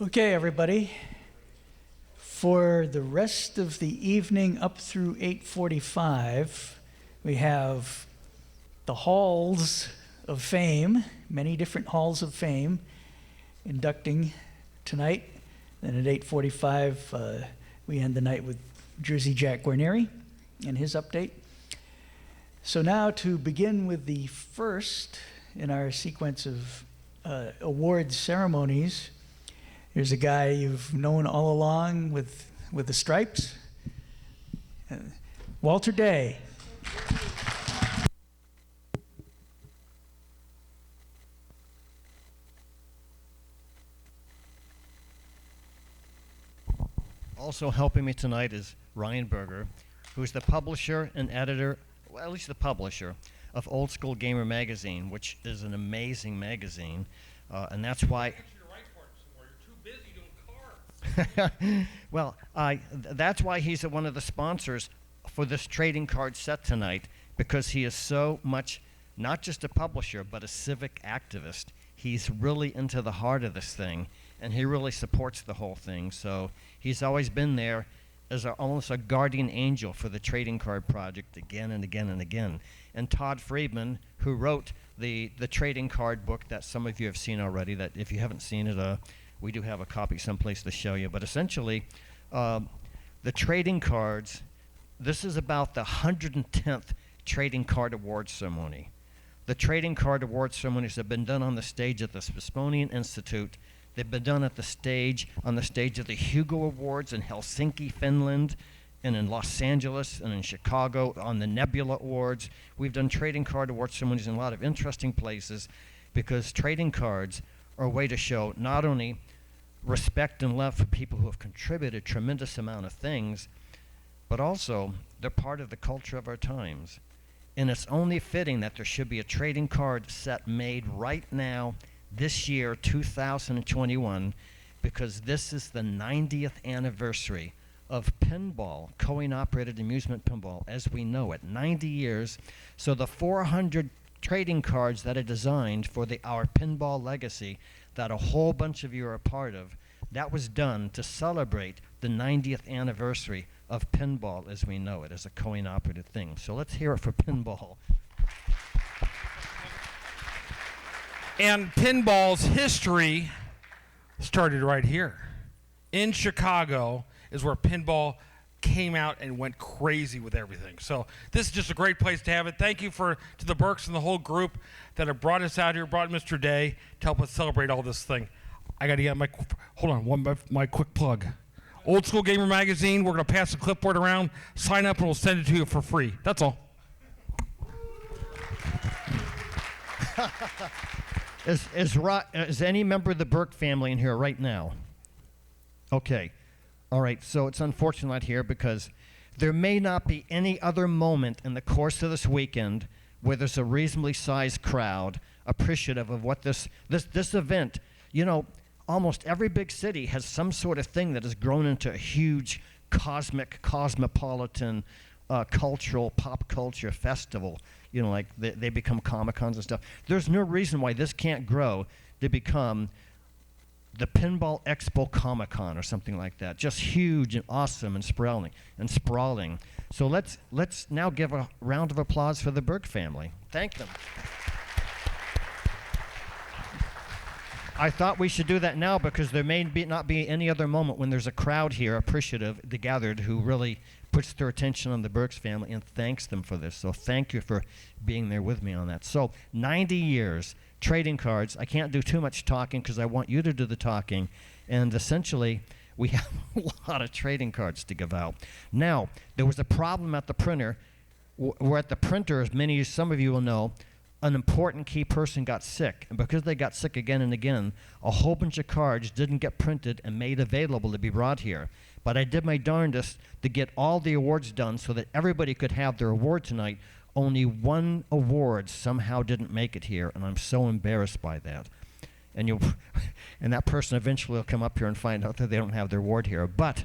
Okay, everybody. For the rest of the evening up through 8:45, we have the Halls of Fame, many different Halls of Fame, inducting tonight. Then at 8:45, we end the night with Jersey Jack Guarneri and his update. So now to begin with the first in our sequence of awards ceremonies, here's a guy you've known all along with the stripes, Walter Day. Also helping me tonight is Ryan Berger, who's the publisher and editor, well, at least the publisher, of Old School Gamer magazine, which is an amazing magazine, and that's why. Well, that's why he's one of the sponsors for this trading card set tonight, because he is so much not just a publisher but a civic activist. He's really into the heart of this thing, and he really supports the whole thing. So he's always been there as almost a guardian angel for the trading card project again and again and again. And Todd Friedman, who wrote the trading card book that some of you have seen already, that if you haven't seen it, we do have a copy someplace to show you. But essentially, the trading cards, this is about the 110th Trading Card Awards ceremony. The Trading Card Awards ceremonies have been done on the stage at the Smithsonian Institute. They've been done at the stage, on the stage of the Hugo Awards in Helsinki, Finland, and in Los Angeles, and in Chicago, on the Nebula Awards. We've done Trading Card Awards ceremonies in a lot of interesting places, because trading cards are a way to show not only respect and love for people who have contributed a tremendous amount of things, but also they're part of the culture of our times. And it's only fitting that there should be a trading card set made right now, this year, 2021, because this is the 90th anniversary of pinball, coin-operated amusement pinball, as we know it, 90 years. So the 400 trading cards that are designed for our pinball legacy, that a whole bunch of you are a part of, that was done to celebrate the 90th anniversary of pinball as we know it, as a coin-operated thing. So let's hear it for pinball. And pinball's history started right here. In Chicago is where pinball came out and went crazy with everything. So this is just a great place to have it. Thank you to the Burks and the whole group that have brought us out here, brought Mr. Day to help us celebrate all this thing. I got to get my quick plug. Old School Gamer magazine, we're going to pass the clipboard around, sign up, and we'll send it to you for free. That's all. Is any member of the Burke family in here right now? Okay. All right, so it's unfortunate not here, because there may not be any other moment in the course of this weekend where there's a reasonably sized crowd appreciative of what this event, you know, almost every big city has some sort of thing that has grown into a huge cosmopolitan cultural, pop culture festival. You know, like they become Comic-Cons and stuff. There's no reason why this can't grow to become the Pinball Expo Comic-Con or something like that. Just huge and awesome and sprawling. So let's now give a round of applause for the Burke family. Thank them. I thought we should do that now, because there may not be any other moment when there's a crowd here appreciative, gathered, who really puts their attention on the Burks family and thanks them for this. So thank you for being there with me on that. So 90 years, trading cards. I can't do too much talking because I want you to do the talking. And essentially, we have a lot of trading cards to give out. Now, there was a problem at the printer. We're at the printer, as some of you will know, an important key person got sick. And because they got sick again and again, a whole bunch of cards didn't get printed and made available to be brought here. But I did my darndest to get all the awards done so that everybody could have their award tonight. Only one award somehow didn't make it here, and I'm so embarrassed by that. And and that person eventually will come up here and find out that they don't have their award here. But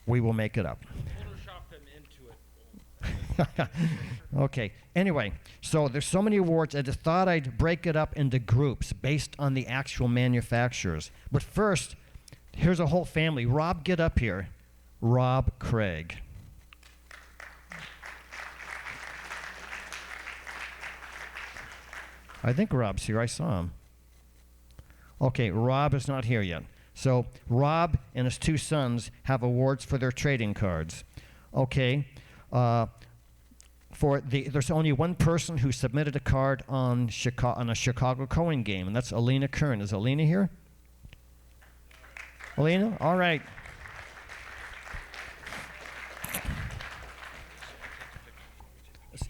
we will make it up. Photoshop them into it. Okay. Anyway, so there's so many awards. I just thought I'd break it up into groups based on the actual manufacturers. But first, here's a whole family. Rob, get up here. Rob Craig. I think Rob's here. I saw him. Okay, Rob is not here yet. So Rob and his two sons have awards for their trading cards. Okay. There's only one person who submitted a card on a Chicago coin game, and that's Alina Kern. Is Alina here? Alina? All right.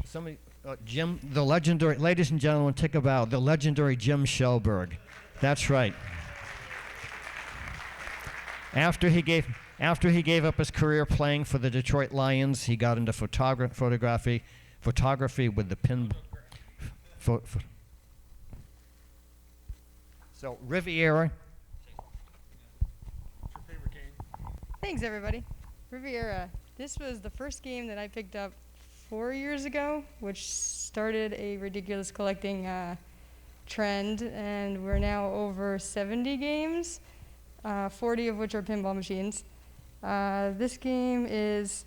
Somebody, Jim, the legendary, ladies and gentlemen, take a bow. The legendary Jim Schaumburg. That's right. After he gave up his career playing for the Detroit Lions, he got into photography with the pin. So Riviera. Thanks, everybody. Riviera. This was the first game that I picked up 4 years ago, which started a ridiculous collecting trend, and we're now over 70 games, 40 of which are pinball machines. This game it's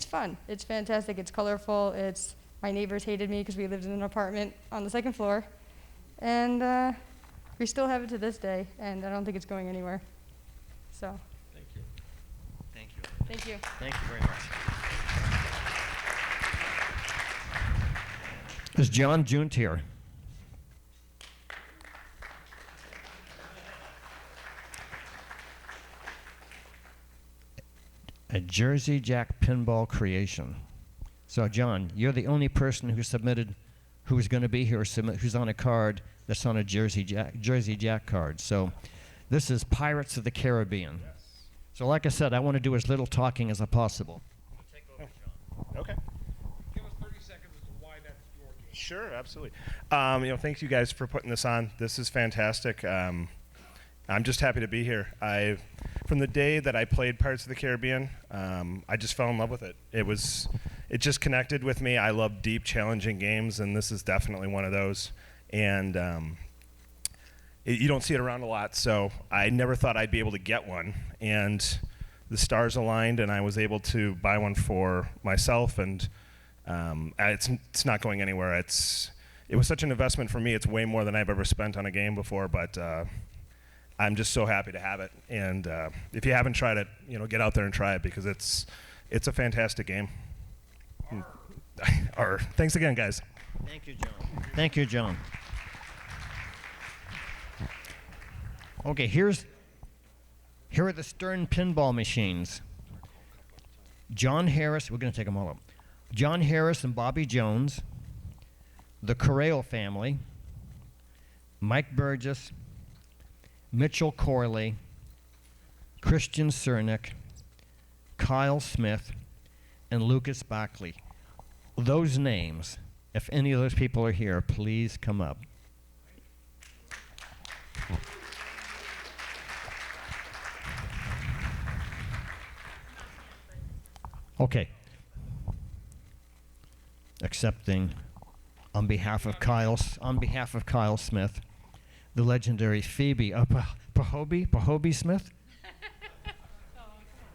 fun. It's fantastic. It's colorful. My neighbors hated me because we lived in an apartment on the second floor, and we still have it to this day, and I don't think it's going anywhere. So. Thank you. Thank you. Thank you. Thank you very much. Is John Junt here? A Jersey Jack pinball creation. So, John, you're the only person who submitted, who's going to be here, who's on a card that's on a Jersey Jack card. So, this is Pirates of the Caribbean. Yes. So, like I said, I want to do as little talking as possible. Take over, John. Okay. Give us 30 seconds as to why that's your game. Sure, absolutely. Thank you guys for putting this on. This is fantastic. I'm just happy to be here. From the day that I played Pirates of the Caribbean, I just fell in love with it. It just connected with me. I love deep, challenging games, and this is definitely one of those. And you don't see it around a lot, so I never thought I'd be able to get one. And the stars aligned, and I was able to buy one for myself. And it's not going anywhere. It was such an investment for me. It's way more than I've ever spent on a game before, but I'm just so happy to have it. And if you haven't tried it, get out there and try it, because it's a fantastic game. Thanks again, guys. Thank you, John. Thank you, John. Okay, here are the Stern pinball machines. John Harris, we're going to take them all up. John Harris and Bobby Jones, the Correo family, Mike Burgess, Mitchell Corley, Christian Cernick, Kyle Smith, and Lucas Backley. Those names, if any of those people are here, please come up. Okay. Accepting on behalf of Kyle Smith, the legendary Phoebe Pahobi Smith.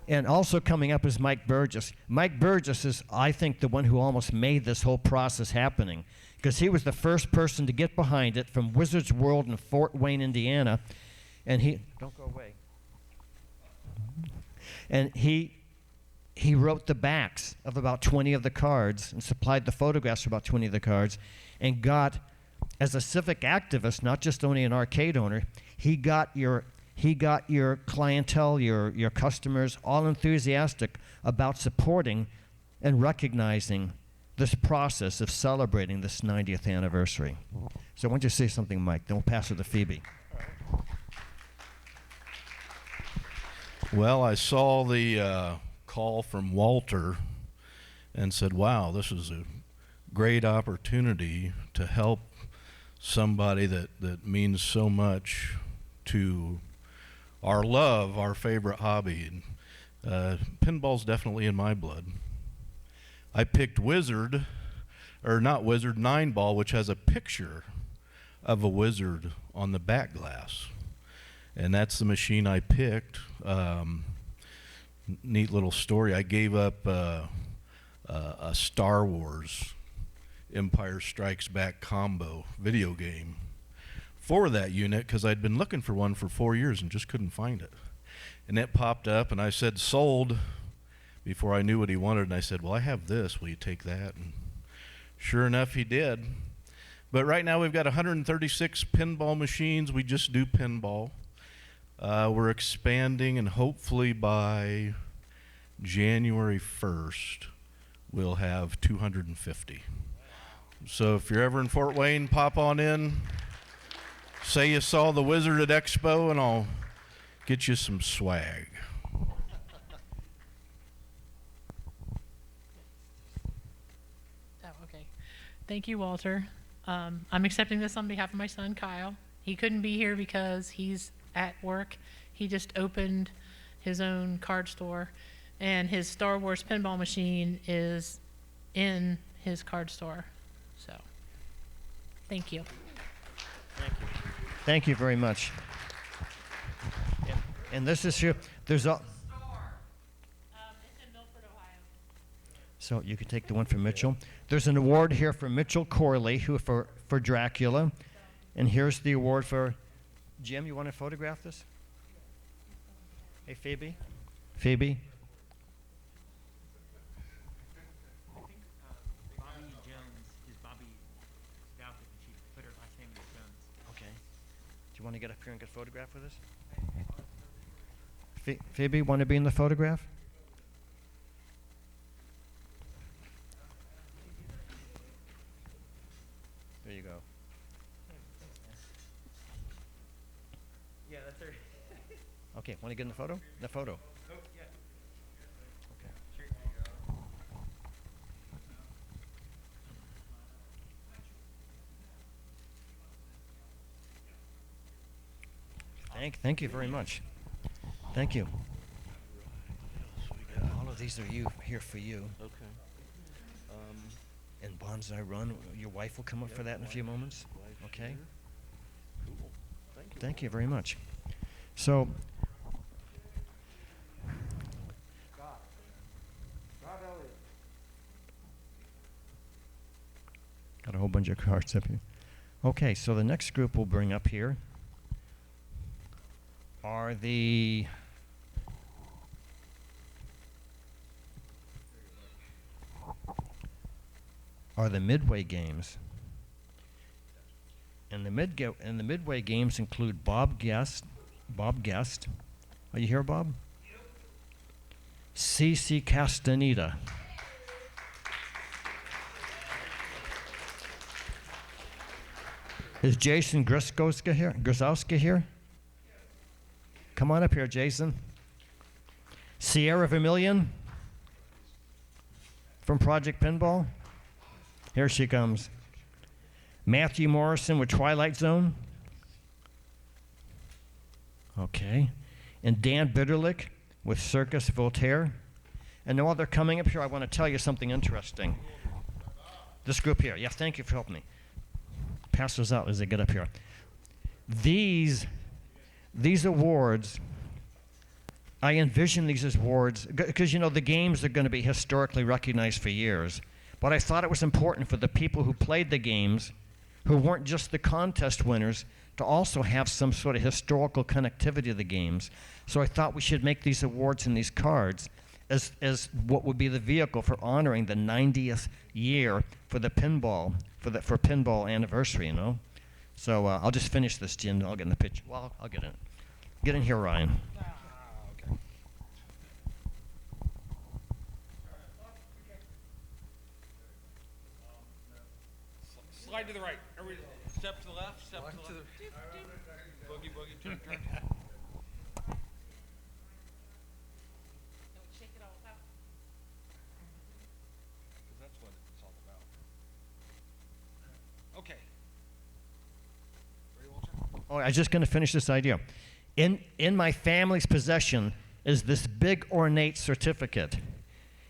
And also coming up is Mike Burgess. Mike Burgess is, I think, the one who almost made this whole process happening, because he was the first person to get behind it from Wizard's World in Fort Wayne, Indiana. And don't go away. And he wrote the backs of about 20 of the cards and supplied the photographs for about 20 of the cards, and got, as a civic activist, not just only an arcade owner, he got your clientele, your customers, all enthusiastic about supporting and recognizing this process of celebrating this 90th anniversary. So why don't you say something, Mike? Then we'll pass it to Phoebe. Well, I saw the call from Walter and said, wow, this is a great opportunity to help somebody that means so much to our favorite hobby. And pinball's definitely in my blood. I picked Wizard, or not Wizard, 9-ball, which has a picture of a wizard on the back glass. And that's the machine I picked. Neat little story. I gave up a Star Wars Empire Strikes Back combo video game for that unit because I'd been looking for one for 4 years and just couldn't find it. And it popped up, and I said, sold, before I knew what he wanted. And I said, well, I have this. Will you take that? And sure enough, he did. But right now, we've got 136 pinball machines. We just do pinball. We're expanding, and hopefully by January 1st, we'll have 250. So if you're ever in Fort Wayne, pop on in. Say you saw the Wizard at Expo, and I'll get you some swag. Oh, okay. Thank you, Walter. I'm accepting this on behalf of my son, Kyle. He couldn't be here because he's at work. He just opened his own card store, and his Star Wars pinball machine is in his card store. So, thank you. Thank you very much. And this is your, there's a, It's in Milford, Ohio. so you can take the one from Mitchell. There's an award here for Mitchell Corley, who for Dracula. And here's the award for Jim. You want to photograph this? Hey, Phoebe. Phoebe. Bobby Jones is Bobby Dowd, and she put her last name is Jones. Okay. Do you want to get up here and get a photograph with us? Phoebe, want to be in the photograph? There you go. Yeah, that's her. Okay, want to get in the photo? The photo. Oh, yeah. Okay. Sure. Thank you very much. Thank you. All of these are here for you. Okay. And Bonsai Run, your wife will come up for that in a few moments. Okay. Cool. Thank you very much. So, got a whole bunch of cards up here. Okay, so the next group we'll bring up here are the Midway games. And the Midway games include Bob Guest. Are you here, Bob? C.C. Castaneda. Is Jason Grzowska here? Come on up here, Jason. Sierra Vermillion from Project Pinball. Here she comes. Matthew Morrison with Twilight Zone. Okay. And Dan Bitterlich with Circus Voltaire. And while they're coming up here, I want to tell you something interesting. This group here. Yeah, thank you for helping me. Pass those out as they get up here. These awards, I envision these as awards, because you know the games are going to be historically recognized for years. But I thought it was important for the people who played the games, who weren't just the contest winners, to also have some sort of historical connectivity to the games. So I thought we should make these awards and these cards as what would be the vehicle for honoring the 90th year for the pinball, for pinball anniversary, you know? So I'll just finish this, Jim, and I'll get in the picture. Well, I'll get in. Get in here, Ryan. Okay. Slide to the right. Everybody, step to the left. Step to the left. Boogie, boogie, turn, turn. Shake it all out. Because that's what it's all about. Okay. Ready, Walter? Oh, I was just going to finish this idea. In my family's possession is this big ornate certificate.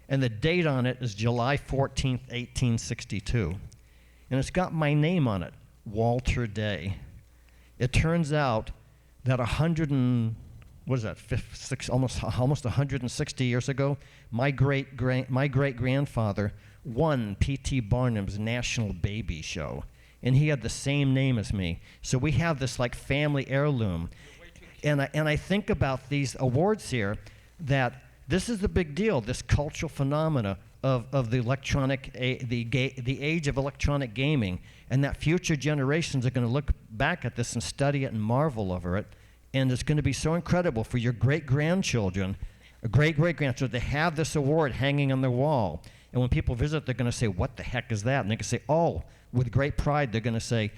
And the date on it is July 14th, 1862. And it's got my name on it, Walter Day. It turns out that almost 160 years ago, my great-grandfather won P.T. Barnum's National Baby Show. And he had the same name as me. So we have this like family heirloom. And I think about these awards here, that this is the big deal, this cultural phenomena of the the age of electronic gaming, and that future generations are going to look back at this and study it and marvel over it. And it's going to be so incredible for your great-grandchildren, great-great-grandchildren, to have this award hanging on their wall. And when people visit, they're going to say, what the heck is that? And they can say, oh, with great pride, they're going to say,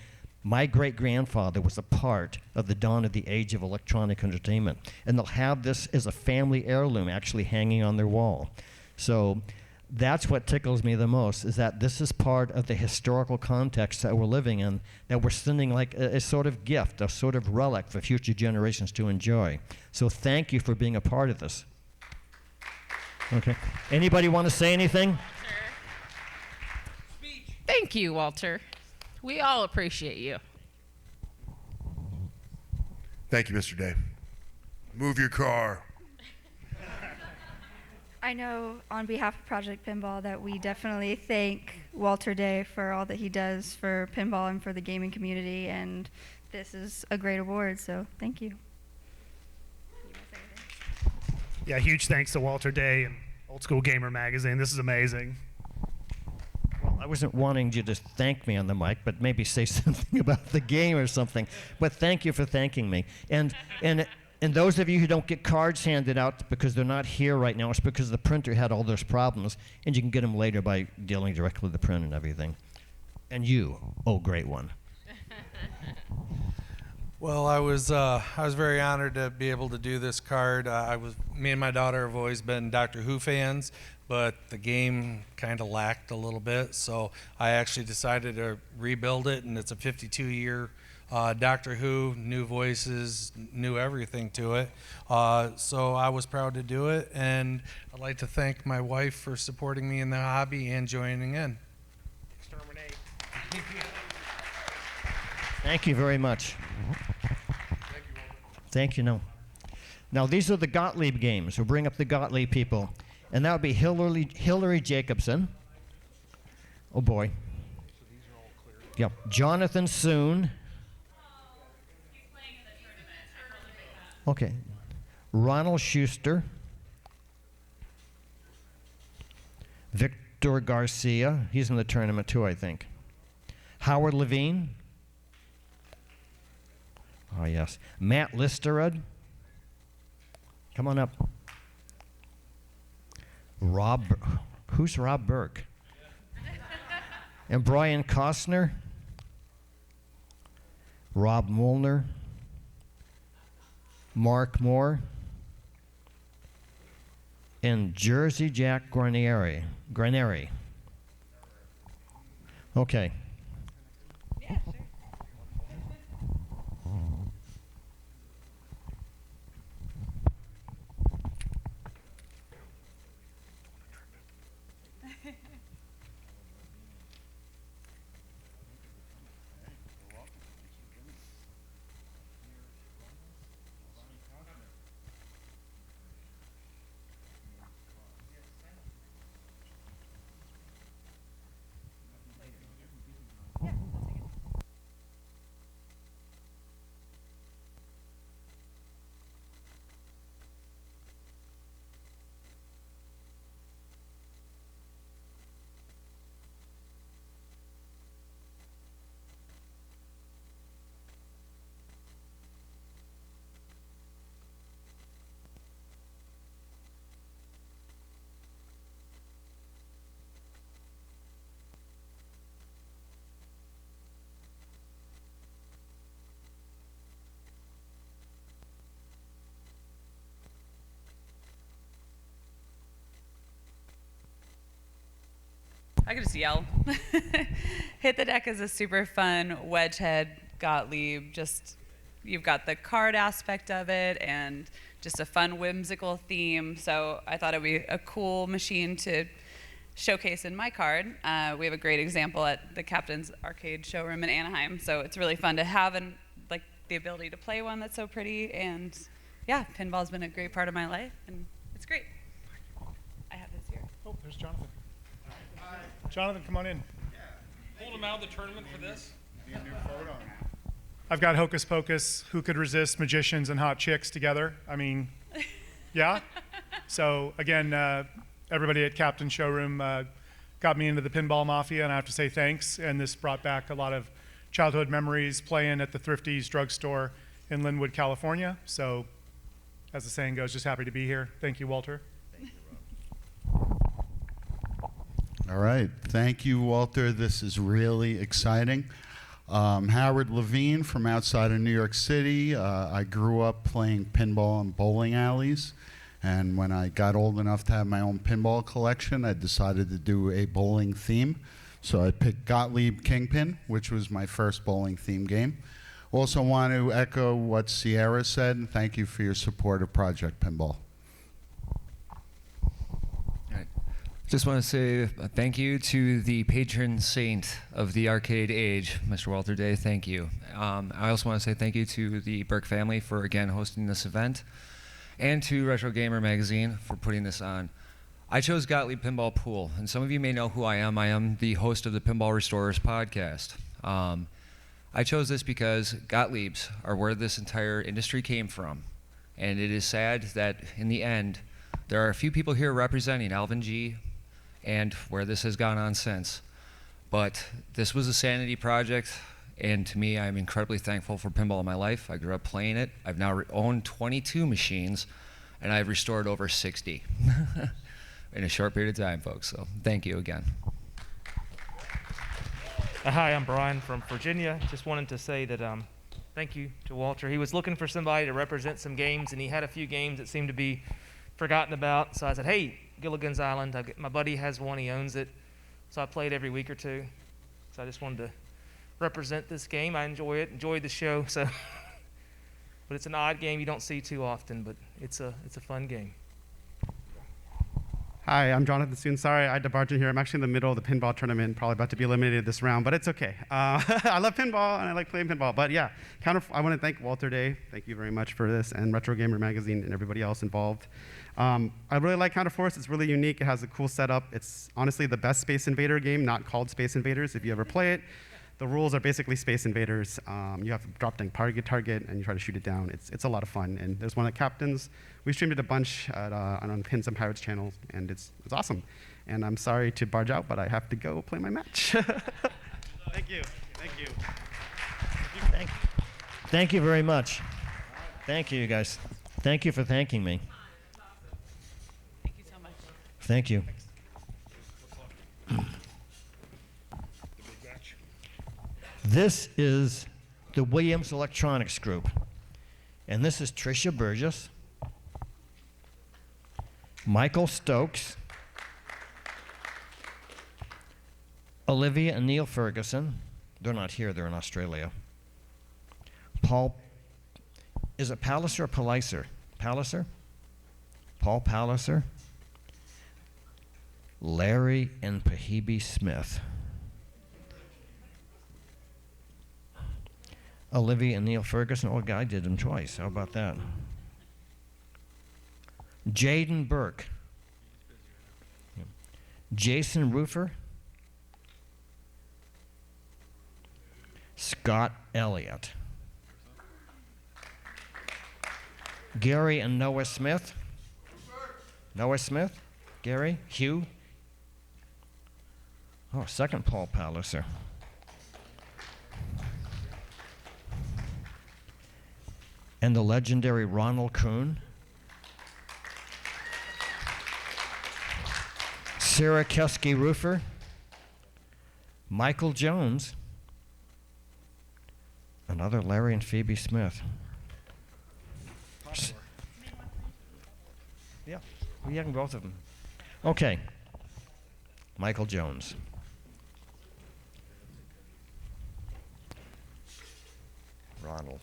my great-grandfather was a part of the dawn of the age of electronic entertainment. And they'll have this as a family heirloom actually hanging on their wall. So that's what tickles me the most, is that this is part of the historical context that we're living in, that we're sending like a sort of gift, a sort of relic for future generations to enjoy. So thank you for being a part of this. Okay. Anybody want to say anything? Thank you, Walter. We all appreciate you. Thank you, Mr. Day. Move your car. I know on behalf of Project Pinball that we definitely thank Walter Day for all that he does for pinball and for the gaming community, and this is a great award, so thank you. Yeah, huge thanks to Walter Day and Old School Gamer Magazine. This is amazing. Well, I wasn't wanting you to thank me on the mic, but maybe say something about the game or something. But thank you for thanking me. And those of you who don't get cards handed out because they're not here right now, it's because the printer had all those problems, and you can get them later by dealing directly with the print and everything. And you, oh great one. Well, I was very honored to be able to do this card. Me and my daughter have always been Doctor Who fans, but the game kind of lacked a little bit, so I actually decided to rebuild it, and it's a 52-year Doctor Who, new voices, new everything to it. So I was proud to do it, and I'd like to thank my wife for supporting me in the hobby and joining in. Exterminate. Thank you very much. Thank you. No. Now these are the Gottlieb games. We'll bring up the Gottlieb people, and that would be Hillary Jacobson. Oh boy. Yep. Jonathan Soon. Okay. Ronald Schuster. Victor Garcia. He's in the tournament too, I think. Howard Levine. Oh, yes. Matt Listerud. Come on up. Who's Rob Burke? And Brian Costner. Rob Molnar. Mark Moore. And Jersey Jack Graneri. Okay. Yeah, sure. I could just yell. Hit the Deck is a super fun wedge head Gottlieb. Just, you've got the card aspect of it and just a fun, whimsical theme. So I thought it would be a cool machine to showcase in my card. We have a great example at the Captain's Arcade showroom in Anaheim. So it's really fun to have the ability to play one that's so pretty. And yeah, pinball's been a great part of my life, and it's great. I have this here. Oh, there's Jonathan. Jonathan, come on in. Hold him out of the tournament for this. I've got Hocus Pocus, Who Could Resist, Magicians, and Hot Chicks together. I mean, yeah. So again, everybody at Captain Showroom got me into the pinball mafia, and I have to say thanks. And this brought back a lot of childhood memories playing at the Thrifty's drugstore in Linwood, California. So, as the saying goes, just happy to be here. Thank you, Walter. All right. Thank you, Walter. This is really exciting. Howard Levine from outside of New York City. I grew up playing pinball in bowling alleys. And when I got old enough to have my own pinball collection, I decided to do a bowling theme. So I picked Gottlieb Kingpin, which was my first bowling theme game. Also want to echo what Sierra said, and thank you for your support of Project Pinball. Just want to say thank you to the patron saint of the arcade age, Mr. Walter Day. Thank you. I also want to say thank you to the Burke family for again hosting this event, and to Retro Gamer Magazine for putting this on. I chose Gottlieb Pinball Pool, and some of you may know who I am. I am the host of the Pinball Restorers podcast. I chose this because Gottliebs are where this entire industry came from, and it is sad that in the end, there are a few people here representing Alvin G, and where this has gone on since. But this was a sanity project, and to me, I'm incredibly thankful for pinball in my life. I grew up playing it. I've now owned 22 machines, and I've restored over 60 in a short period of time, folks. So thank you again. Hi, I'm Brian from Virginia. Just wanted to say that thank you to Walter. He was looking for somebody to represent some games, and he had a few games that seemed to be forgotten about. So I said, hey, Gilligan's Island. My buddy has one. He owns it. So I played every week or two. So I just wanted to represent this game. I enjoy it. Enjoyed the show. So, but it's an odd game you don't see too often. But it's a fun game. Hi, I'm Jonathan Soon. Sorry, I had to barge in here. I'm actually in the middle of the pinball tournament, probably about to be eliminated this round, but it's okay. I love pinball and I like playing pinball. But yeah, I want to thank Walter Day. Thank you very much for this, and Retro Gamer Magazine and everybody else involved. I really like Counterforce. It's really unique. It has a cool setup. It's honestly the best Space Invader game, not called Space Invaders. If you ever play it, the rules are basically Space Invaders. You have to drop down target, and you try to shoot it down. It's a lot of fun. And there's one at Captain's. We streamed it a bunch on Pins and Pirates channel, and it's awesome. And I'm sorry to barge out, but I have to go play my match. Thank you. Thank you. Thank you very much. Thank you, you guys. Thank you for thanking me. Thank you so much. Thank you. This is the Williams Electronics Group. And this is Tricia Burgess, Michael Stokes, Olivia and Neil Ferguson. They're not here, they're in Australia. Paul, is it Palliser or Palliser? Palliser? Paul Palliser. Larry and Pahibi Smith. Olivia and Neil Ferguson. Oh, I did them twice. How about that? Jaden Burke. Jason Roofer. Scott Elliott. Gary and Noah Smith. Noah Smith. Gary. Hugh. Oh, second Paul Palliser. And the legendary Ronald Kuhn. Sarah Kesky Roofer. Michael Jones. Another Larry and Phoebe Smith. Yeah, we have both of them. Okay. Michael Jones. Ronald.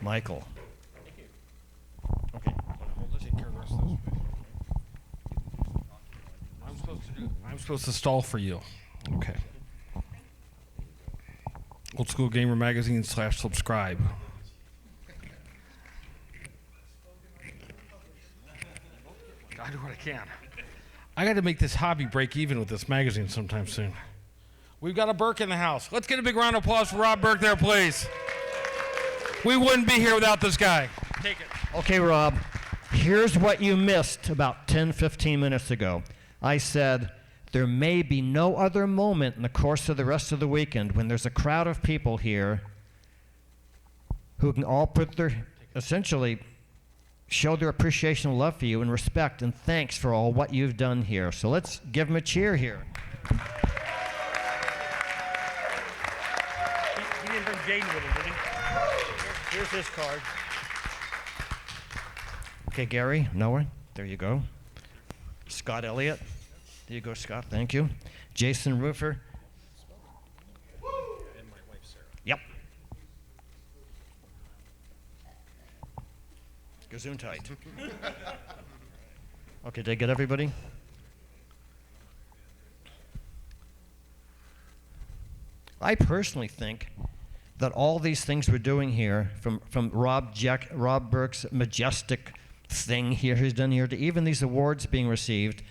Michael. Okay. Hold this. Take care of the rest of those. I'm supposed to stall for you. Okay. Old School Gamer Magazine /subscribe. I do what I can. I got to make this hobby break even with this magazine sometime soon. We've got a Burke in the house. Let's get a big round of applause for Rob Burke there, please. We wouldn't be here without this guy. Take it. Okay, Rob, here's what you missed about 10, 15 minutes ago. I said, there may be no other moment in the course of the rest of the weekend when there's a crowd of people here who can all essentially show their appreciation and love for you and respect and thanks for all what you've done here. So let's give them a cheer here. He didn't bring Jaden with him, did he? Here's his card. Okay, Gary, Noah, there you go. Scott Elliott. There you go, Scott, thank you. Jason Roofer. And my wife, Sarah. Yep. Gesundheit. Okay, did I get everybody? I personally think that all these things we're doing here, from Rob Burke's majestic thing here he's done here to even these awards being received,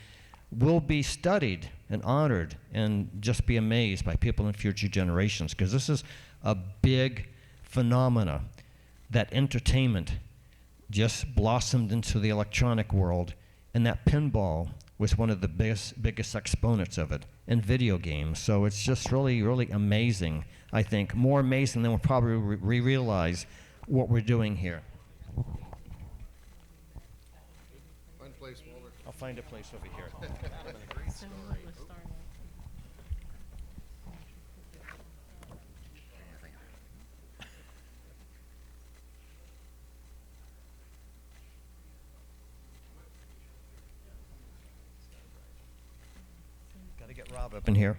will be studied and honored and just be amazed by people in future generations, because this is a big phenomena that entertainment just blossomed into the electronic world, and that pinball was one of the biggest exponents of it, and video games. So it's just really, really amazing, I think. More amazing than we'll probably realize what we're doing here. I'll find a place over here. Got to get Rob up in here.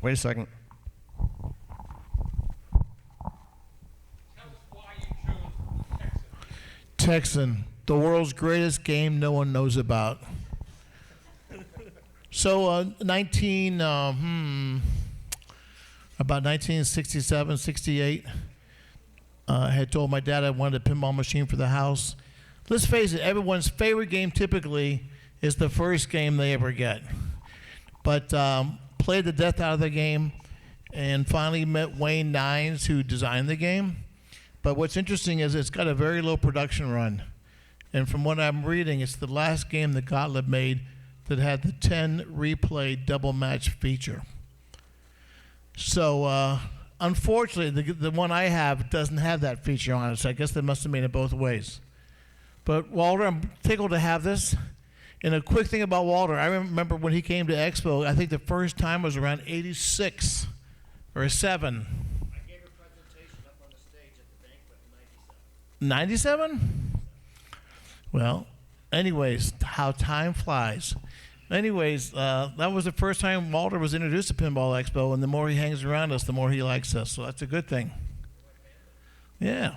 Wait a second. Texan, the world's greatest game no one knows about. So, about 1967, 68, I had told my dad I wanted a pinball machine for the house. Let's face it, everyone's favorite game typically is the first game they ever get. But played the death out of the game and finally met Wayne Nines, who designed the game. But what's interesting is it's got a very low production run. And from what I'm reading, it's the last game that Gottlieb made that had the 10 replay double match feature. So unfortunately, the one I have doesn't have that feature on it, so I guess they must have made it both ways. But Walter, I'm tickled to have this. And a quick thing about Walter, I remember when he came to Expo, I think the first time was around 86 or 7. I gave a presentation up on the stage at the banquet in 97? Well, anyways, how time flies. Anyways, that was the first time Walter was introduced to Pinball Expo, and the more he hangs around us, the more he likes us. So that's a good thing. Yeah.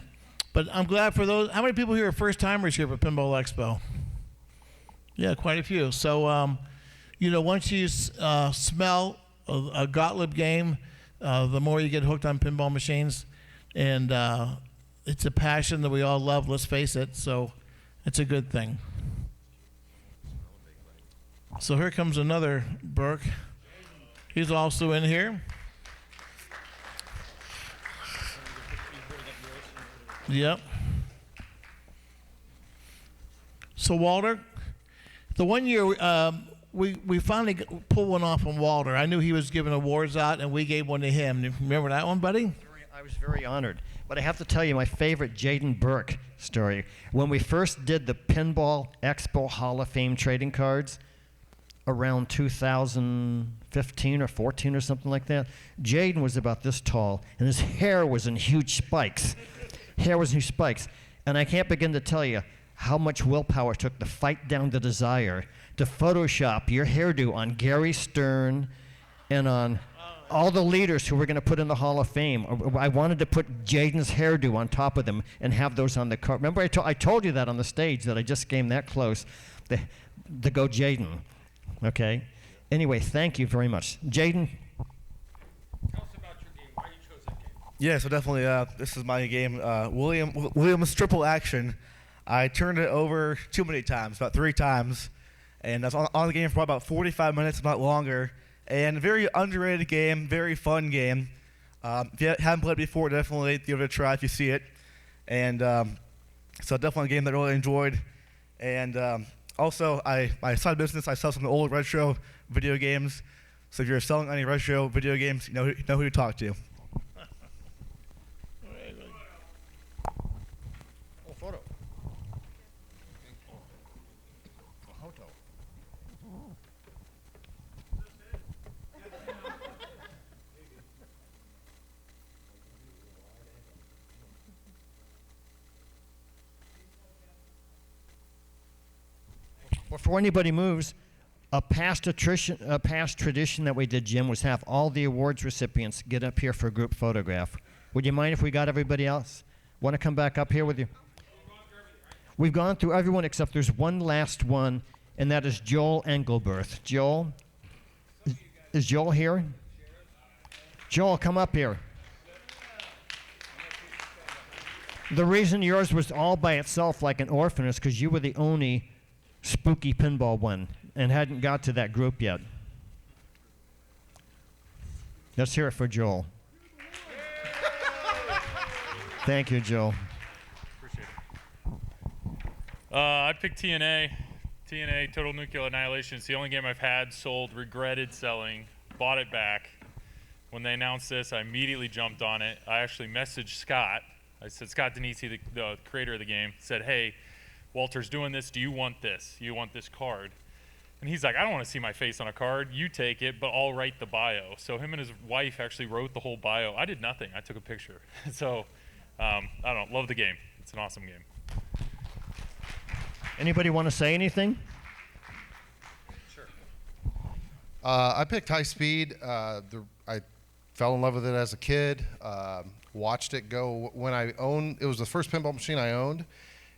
But I'm glad for those. How many people here are first-timers here for Pinball Expo? Yeah, quite a few. So, once you smell a Gottlieb game, the more you get hooked on pinball machines. And it's a passion that we all love, let's face it. So it's a good thing. So here comes another Burke. He's also in here. Yep. So Walter, the one year we finally pulled one off on Walter. I knew he was giving awards out, and we gave one to him. Remember that one, buddy? I was very honored. But I have to tell you my favorite Jaden Burke story. When we first did the Pinball Expo Hall of Fame trading cards around 2015 or 14 or something like that, Jaden was about this tall, and his hair was in huge spikes. And I can't begin to tell you how much willpower it took to fight down the desire to Photoshop your hairdo on Gary Stern and on all the leaders who were going to put in the Hall of Fame. I wanted to put Jaden's hairdo on top of them and have those on the card. Remember, I told you that on the stage, that I just came that close to go Jaden. Okay? Anyway, thank you very much. Jaden? Tell us about your game, why you chose that game. Yeah, so definitely this is my game, Williams Triple Action. I turned it over too many times, about 3 times, and I was on the game for about 45 minutes, if not longer. And a very underrated game, very fun game. If you haven't played it before, definitely give it a try if you see it. And so definitely a game that I really enjoyed. And also, my side business, I sell some old retro video games. So if you're selling any retro video games, you know who to talk to. Photo. Before anybody moves, a past tradition that we did, Jim, was have all the awards recipients get up here for a group photograph. Would you mind if we got everybody else? Want to come back up here with you? We've gone through everyone except there's one last one, and that is Joel Engelberth. Joel? Is Joel here? Joel, come up here. The reason yours was all by itself like an orphan is because you were the only spooky pinball one and hadn't got to that group yet. Let's hear it for Joel. Thank you, Joel. Appreciate it. I picked TNA. TNA, Total Nuclear Annihilation. It's the only game I've had, sold, regretted selling, bought it back. When they announced this, I immediately jumped on it. I actually messaged Scott. I said, Scott Denisi, the creator of the game, said, hey, Walter's doing this. Do you want this? You want this card? And he's like, I don't want to see my face on a card. You take it, but I'll write the bio. So him and his wife actually wrote the whole bio. I did nothing. I took a picture. So, I don't know. Love the game. It's an awesome game. Anybody want to say anything? Sure. I picked High Speed. I fell in love with it as a kid. Watched it go when I owned. It was the first pinball machine I owned.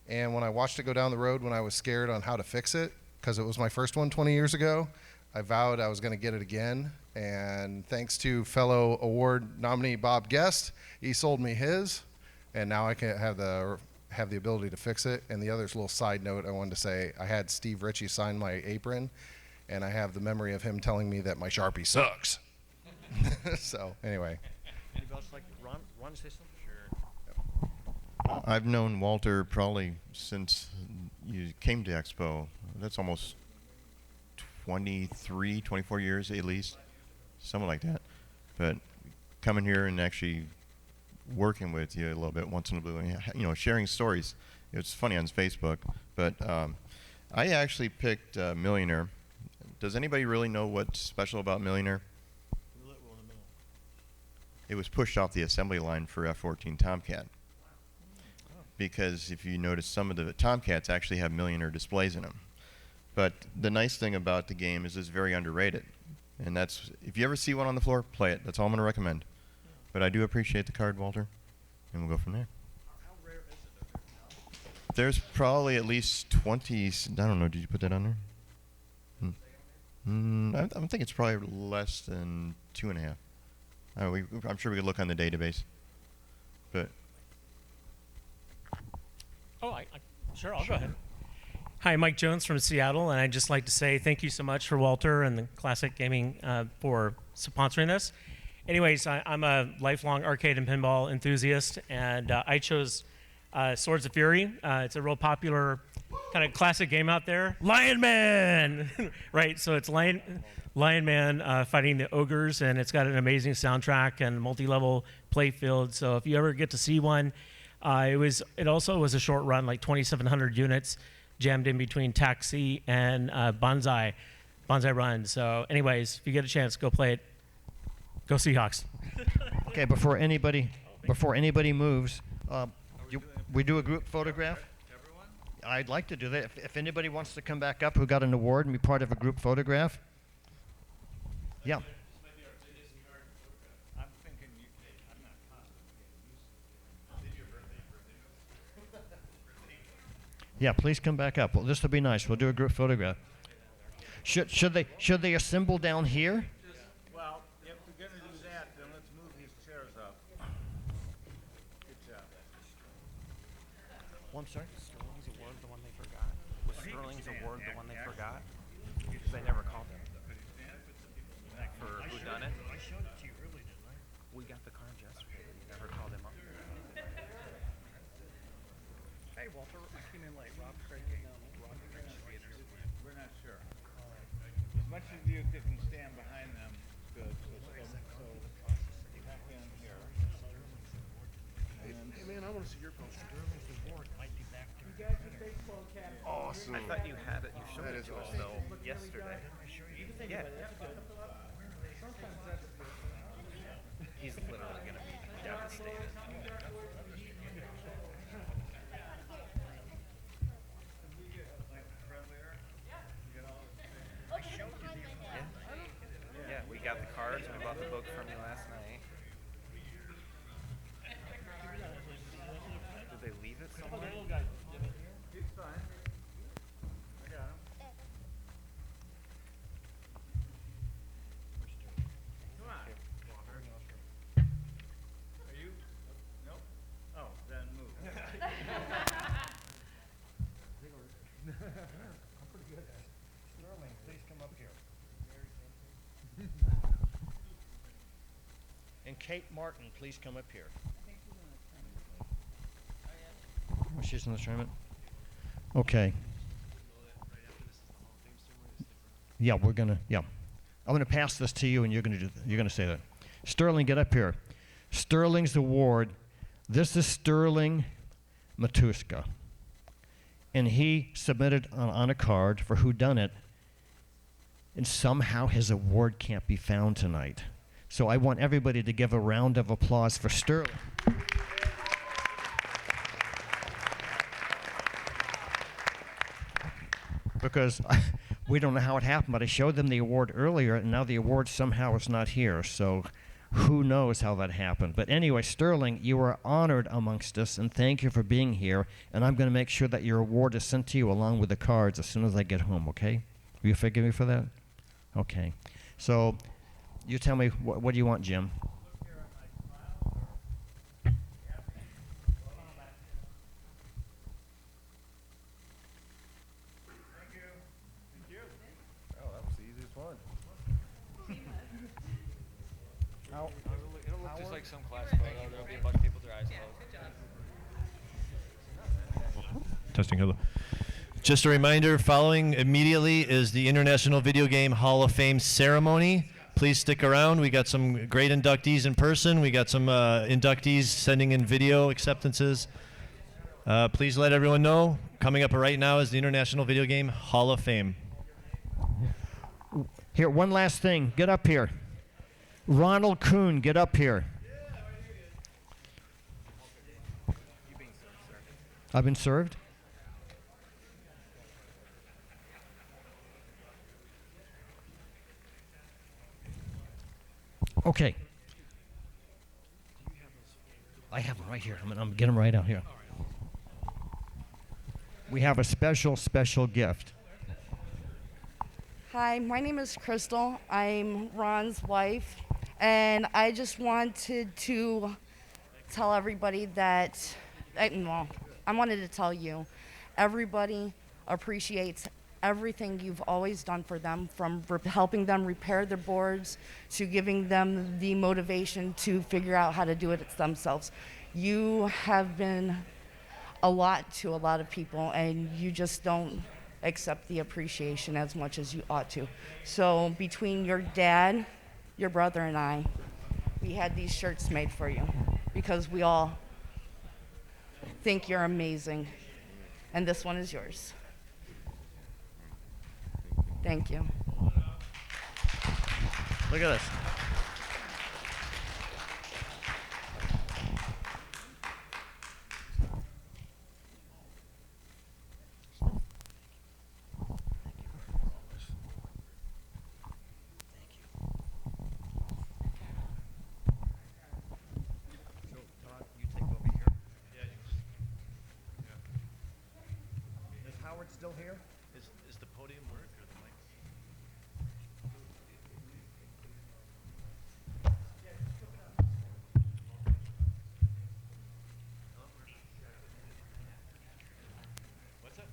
And when I watched it go down the road when I was scared on how to fix it, because it was my first one 20 years ago, I vowed I was going to get it again. And thanks to fellow award nominee Bob Guest, he sold me his, and now I can have the ability to fix it. And the other little side note I wanted to say, I had Steve Ritchie sign my apron, and I have the memory of him telling me that my Sharpie sucks. So anyway. Anybody else like Ron say something? I've known Walter probably since you came to Expo. That's almost 23, 24 years at least, something like that. But coming here and actually working with you a little bit once in a blue, sharing stories. It's funny on Facebook. But I actually picked Millionaire. Does anybody really know what's special about Millionaire? It was pushed off the assembly line for F-14 Tomcat. Because if you notice, some of the Tomcats actually have Millionaire displays in them. But the nice thing about the game is it's very underrated. And that's, if you ever see one on the floor, play it. That's all I'm going to recommend. But I do appreciate the card, Walter. And we'll go from there. How rare is it? There's probably at least 20, I don't know, did you put that on there? I think it's probably less than 2.5. I'm sure we could look on the database. But Sure, I'll go ahead. Hi, Mike Jones from Seattle, and I'd just like to say thank you so much for Walter and the Classic Gaming for sponsoring this. Anyways, I'm a lifelong arcade and pinball enthusiast, and I chose Swords of Fury. It's a real popular kind of classic game out there. Lion Man, right? So it's Lion Man fighting the ogres, and it's got an amazing soundtrack and multi-level play field. So if you ever get to see one, it also was a short run, like 2,700 units, jammed in between Taxi and Banzai Run. So, anyways, if you get a chance, go play it. Go Seahawks. Okay, before anybody moves, we do a group photograph. I'd like to do that. If anybody wants to come back up who got an award and be part of a group photograph. Yeah. Yeah, please come back up. Well, this will be nice. We'll do a group photograph. Should they assemble down here? Well, if we're going to do that, then let's move these chairs up. Good job. Oh, I'm sorry? Sterling's award the one they forgot? Was Sterling's award the one they forgot? Because they never called him. For who done it? I showed it to you earlier, didn't I? We got the cards yesterday, but you never called him up. Hey, Walter, I came in late. Rob Craig should be in there. We're not sure. As much as you can stand behind them, good. So back in here. Hey, man, I want to see your poster. Sterling's award might be back there. You guys are baseball captains. Awesome. I thought you had it. You showed That it is to us, awesome. though, yesterday. Yeah. Sometimes that's good. He's literally going to be devastated. Yeah, we got the cards. We bought the book from you last night. Did they leave it somewhere? It's fine. I got him. Come on. Are you? Nope. Oh, then move. I'm pretty good at it. Sterling, please come up here. And Kate Martin, please come up here. Oh, she's in the tournament? Okay. Yeah, I'm gonna pass this to you and you're gonna say that. Sterling, get up here. Sterling's award. This is Sterling Matuska. And he submitted on a card for whodunit, and somehow his award can't be found tonight. So I want everybody to give a round of applause for Sterling. Because we don't know how it happened, but I showed them the award earlier, and now the award somehow is not here. So who knows how that happened. But anyway, Sterling, you are honored amongst us, and thank you for being here. And I'm going to make sure that your award is sent to you along with the cards as soon as I get home, okay? Will you forgive me for that? Okay. So you tell me, what do you want, Jim? Oh, that was the easiest one. It'll look just like some class photo. There'll be a bunch of people with their eyes closed. Testing, hello. Just a reminder, following immediately is the International Video Game Hall of Fame ceremony. Please stick around. We got some great inductees in person. We got some inductees sending in video acceptances. Please let everyone know, coming up right now is the International Video Game Hall of Fame. Here, one last thing. Get up here. Ronald Kuhn, get up here. I've been served? Okay. I have them right here. I'm going to get them right out here. We have a special gift. Hi, my name is Crystal. I'm Ron's wife, and I just wanted to tell everybody that, I wanted to tell you, everybody appreciates everything you've always done for them, from helping them repair their boards to giving them the motivation to figure out how to do it themselves. You have been a lot to a lot of people, and you just don't accept the appreciation as much as you ought to. So between your dad, your brother, and I, we had these shirts made for you because we all think you're amazing. And this one is yours. Thank you. Look at this. Is Howard still here? Is the podium work or the mic? What's that?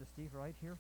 Is Steve right here?